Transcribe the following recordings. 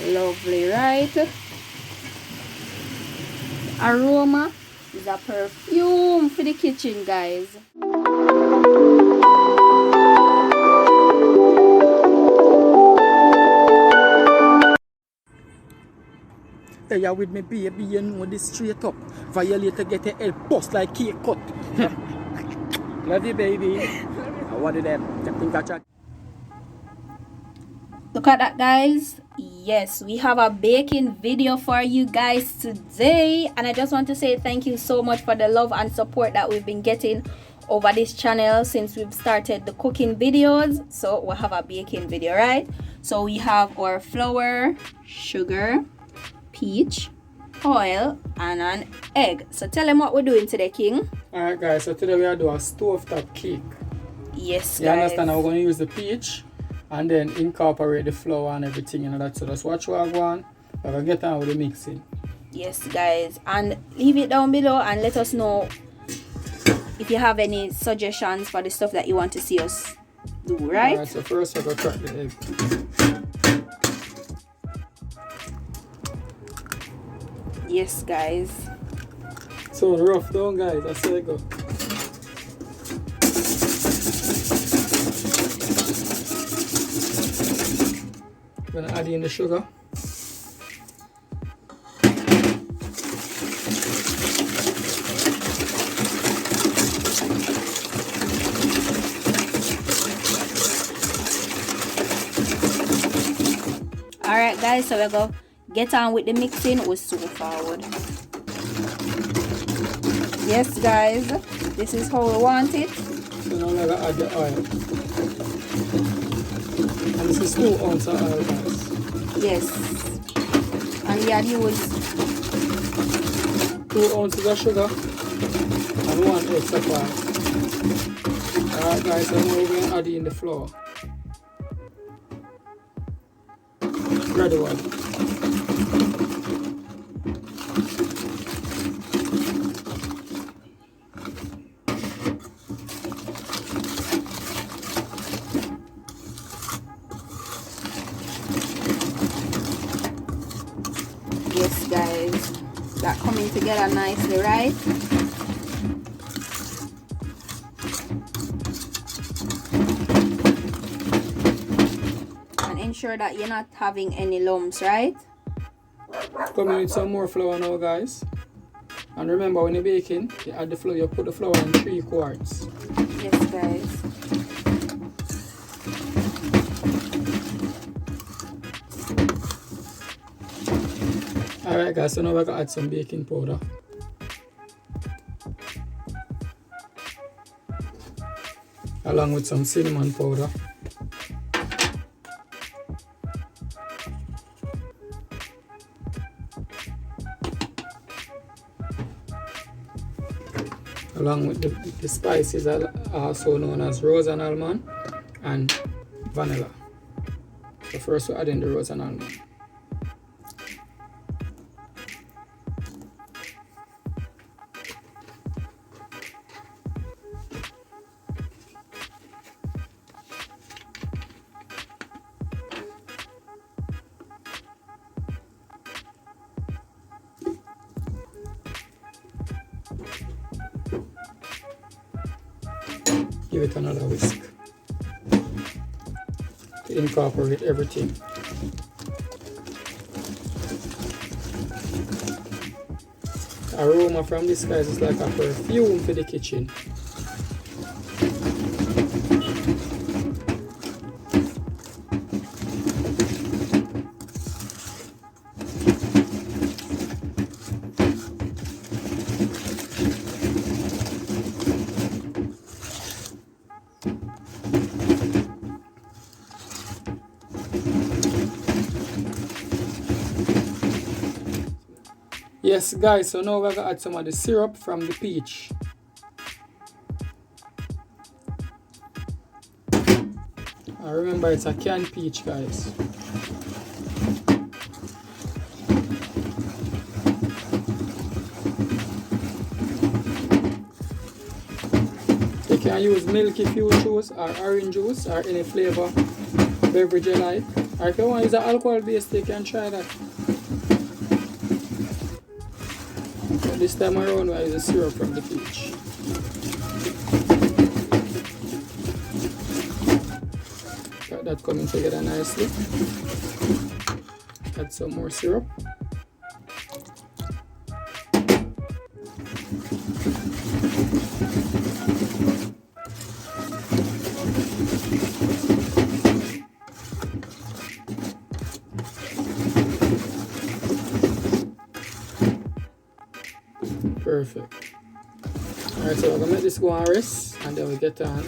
Lovely, right? Aroma is a perfume for the kitchen, guys. Hey, you with me, baby, you know this straight up. Violator get your head bust like cake cut. Love you, baby. What did them? Look at that, guys. Yes, we have a baking video for you guys today, and I just want to say thank you so much for the love and support that we've been getting over this channel since we've started the cooking videos. So we'll have a baking video, right? So we have our flour, sugar, peach, oil, and an egg. So tell them what we're doing today, King. Alright, guys, so today we are doing a stovetop cake. Yes, guys. You understand? We're going to use the peach and then incorporate the flour and everything and that. So that's what you are going. We're going to get on with the mixing. Yes, guys, and leave it down below and let us know if you have any suggestions for the stuff that you want to see us do, right? Alright, so first we're going to crack the egg. Yes, guys. So rough down, guys. That's how it go. I'm gonna add in the sugar. Alright, guys, so we're going to get on with the mixing. We're so forward. Yes, guys, this is how we want it. So now we're gonna add the oil. And this is 2 ounces of oil, guys. Yes. And we had used 2 ounces of sugar and 1 extra part. Alright, guys, so now we're gonna add in the flour. Gradually. Yes, guys, that coming together nicely, right? And ensure that you're not having any lumps, right? Come in with some more flour now, guys. And remember, when you're baking, you add the flour, you put the flour in 3 quarts. Yes, guys. Alright, guys, so now we're going to add some baking powder. Along with some cinnamon powder. Along with the spices also known as rose and almond and vanilla. So first we add in the rose and almond. Give it another whisk to incorporate everything. The aroma from this, guys, is like a perfume for the kitchen. Yes, guys, so now we're going to add some of the syrup from the peach. And remember, it's a canned peach, guys. You can use milk if you choose, or orange juice, or any flavor beverage you like. Or if you want to use an alcohol base, you can try that. But this time around, I use a syrup from the peach. Got that coming together nicely. Add some more syrup. Perfect. Alright, so we're gonna let this go and rest, and then we get on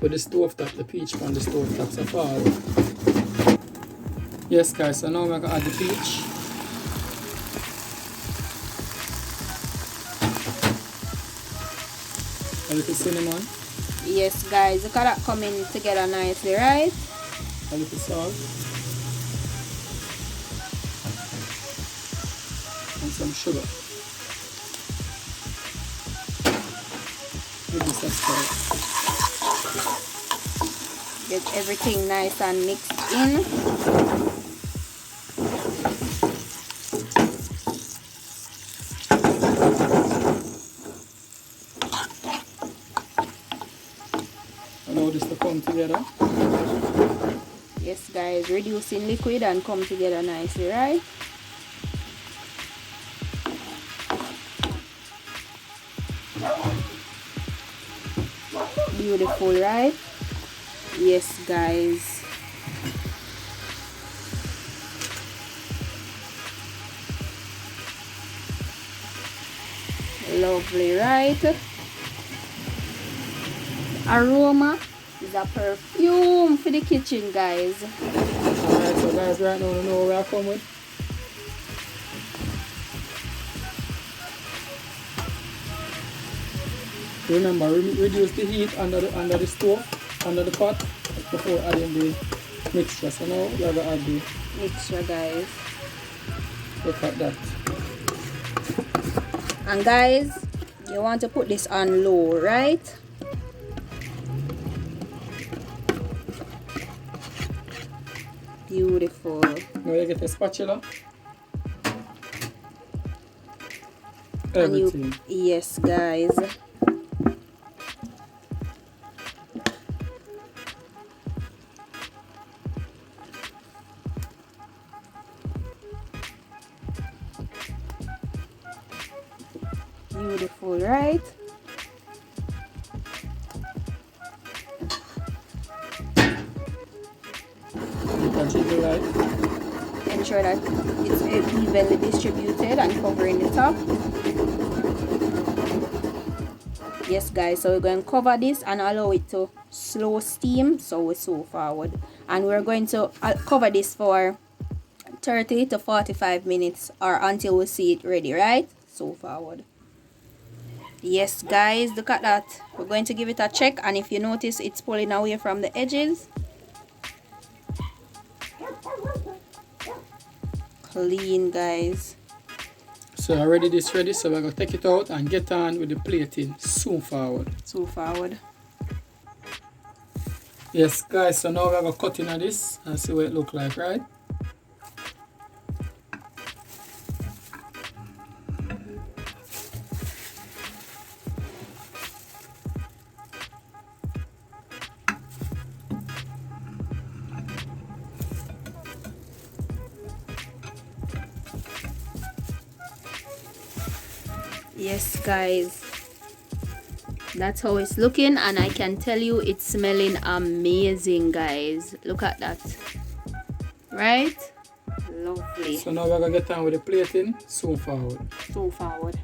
with the stove top, the peach from the stove top so far. Yes guys, so now we're gonna add the peach. A little cinnamon. Yes guys, look at that coming together nicely, right? A little salt. And some sugar. Give this a stir. Get everything nice and mixed in. Allow this to come together. Yes guys, reducing liquid and come together nicely, right? Beautiful, right? Yes guys. Lovely, right? Aroma is a perfume for the kitchen, guys. Alright, so guys, right now you know where I come with. Remember, reduce the heat under the stove, under the pot, before adding the mixture. So now we're going to add the Mixture, guys. look at that. And guys, you want to put this on low, right? Beautiful. Now you get a spatula. And Everything. yes guys. Beautiful, right? You can jiggle right. Ensure that it's evenly distributed and covering the top. Yes guys, so we're going to cover this and allow it to slow steam, so we sew forward, and we're going to cover this for 30 to 45 minutes or until we see it ready, right? Sew forward. Yes guys, look at that. We're going to give it a check, and if you notice it's pulling away from the edges, clean guys. So already this ready, so we're going to take it out and get on with the plating soon forward. Sew forward. Yes guys, so now we're going to cut in on this and see what it look like, right? Yes guys, that's how it's looking, and I can tell you it's smelling amazing guys. Look at that, right? Lovely. So now we're going to get on with the plating soon forward. Sew forward.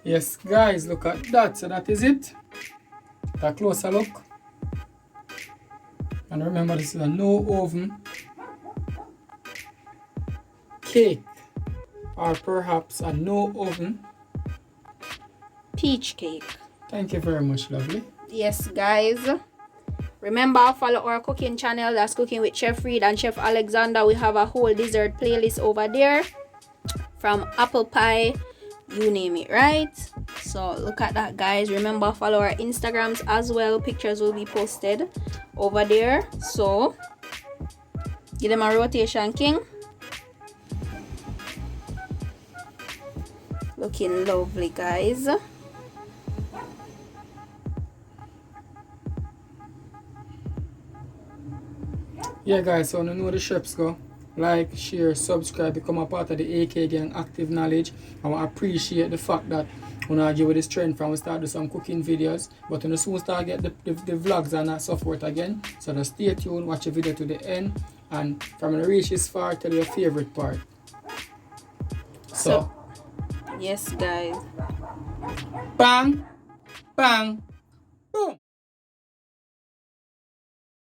Yes guys, look at that. So that is it. A closer look. And remember, this is a no oven cake, or perhaps a no oven Peach cake. Thank you very much, lovely. Yes guys, remember, follow our cooking channel, that's Cooking with Chef Reed and Chef Alexander. We have a whole dessert playlist over there, from apple pie, you name it, right? So So look at that, guys. Remember, follow our Instagrams as well. Pictures will be posted over there. So give them a rotation, king. Looking lovely, guys. Yeah, guys, so you know the chefs go. Like, share, subscribe, become a part of the AK Gang Active Knowledge. I want to appreciate the fact that when I give you the strength from we start do some cooking videos, but when soon start get the vlogs and that so forth again. So just stay tuned, watch the video to the end, and from when you reach this far, tell your favorite part. So yes, guys. bang, bang, boom.